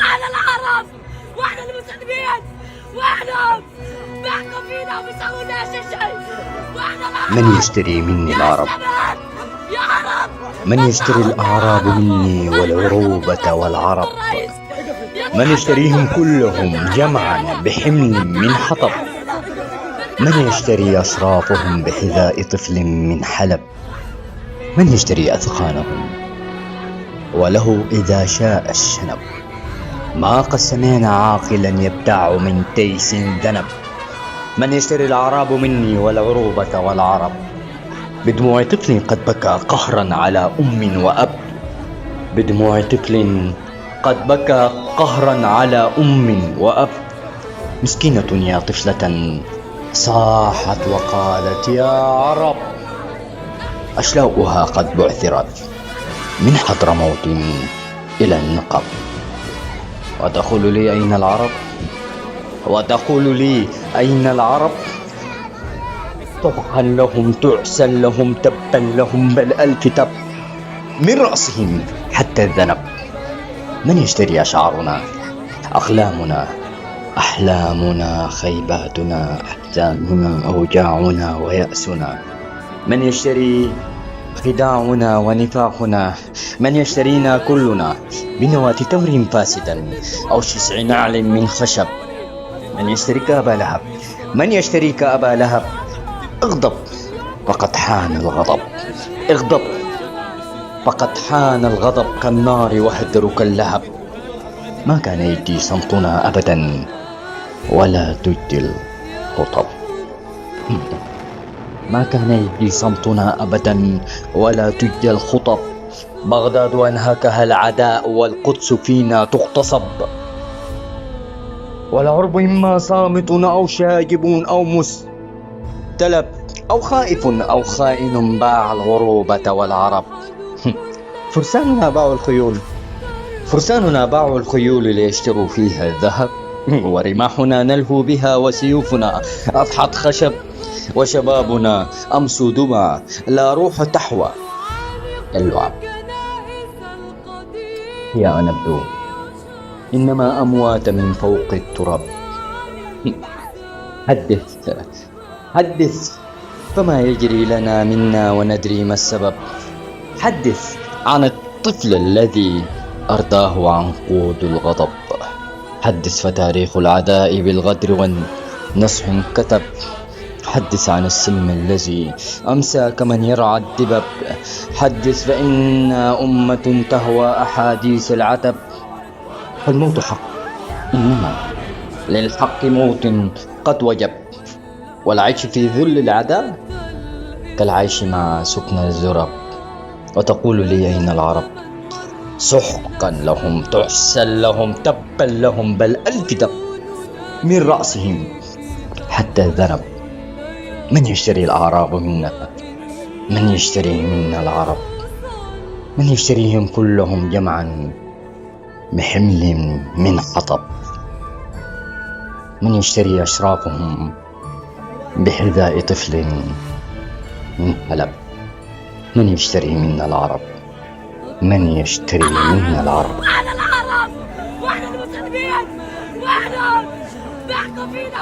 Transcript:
احنا العرب واحنا المسلمين واحنا بيحكم فينا وبيسووا لنا شيء واحنا العرب. من يشتري مني العرب؟ يا عرب من يشتري الأعراب مني والعروبة والعرب؟ من يشتريهم كلهم جمعا بحمل من حطب؟ من يشتري أشرافهم بحذاء طفل من حلب؟ من يشتري أثقالهم وله إذا شاء الشنب؟ ما قسمين عاقلا يبتاع من تيس ذنب. من يشتري الأعراب مني والعروبة والعرب؟ بدموع طفل قد بكى قهرا على أم وأب. بدموع طفل قد بكى قهرا على أم وأب. مسكينة يا طفلة صاحت وقالت يا عرب. أشلاؤها قد بعثرت من حضرموت إلى النقب. وتقول لي أين العرب؟ وتقول لي أين العرب؟ طبعا لهم تعسا لهم تبا لهم بل ألف تب من رأسهم حتى الذنب. من يشتري أشعارنا أقلامنا أحلامنا خيباتنا أحزاننا أوجاعنا ويأسنا؟ من يشتري خداعنا ونفاقنا؟ من يشترينا كلنا بنواة تمر فاسدا أو شسع نعل من خشب؟ من يشتريك أبا لهب؟ من يشتريك أبا لهب؟ اغضب فقد حان الغضب. اغضب فقد حان الغضب كالنار وهدرك اللهب. ما كان يجدي صمتنا أبدا ولا تجدي الخطب. ما كان يجدي صمتنا أبدا ولا تجدي الخطب. بغداد وانهكها العداء والقدس فينا تغتصب. والعرب إما صامت أو شاجب أو مستلب أو خائف أو خائن باع العروبة والعرب. فرساننا باعوا الخيول. فرساننا باعوا الخيول ليشتروا فيها الذهب. ورماحنا نلهو بها وسيوفنا أضحت خشب. وشبابنا أمسوا دمى لا روح تحوى اللعب. يا نبدو إنما أموات من فوق التراب. حدث حدث فما يجري لنا منا وندري ما السبب. حدث عن الطفل الذي أرداه عنقود الغضب. حدث فتاريخ العداء بالغدر والنصح كتب. حدث عن السلم الذي أمسى كمن يرعى الدبب. حدث فإنا أمة تهوى أحاديث العتب. فالموت حق إنما للحق موت قد وجب. والعيش في ذل العداء كالعيش مع سكن الزرب. وتقول لي أين العرب؟ سحقا لهم تعسا لهم تبا لهم بل ألف دب من رأسهم حتى الذنب. من يشتري الأعراب منا؟ من يشتري منا العرب؟ من يشتريهم كلهم جمعا بحمل من حطب؟ من يشتري أشرافهم بحذاء طفل من حلب؟ من يشتري منا العرب؟ من يشتري منا العرب؟ احنا العرب واحنا المسلمين واحنا بيحكم فينا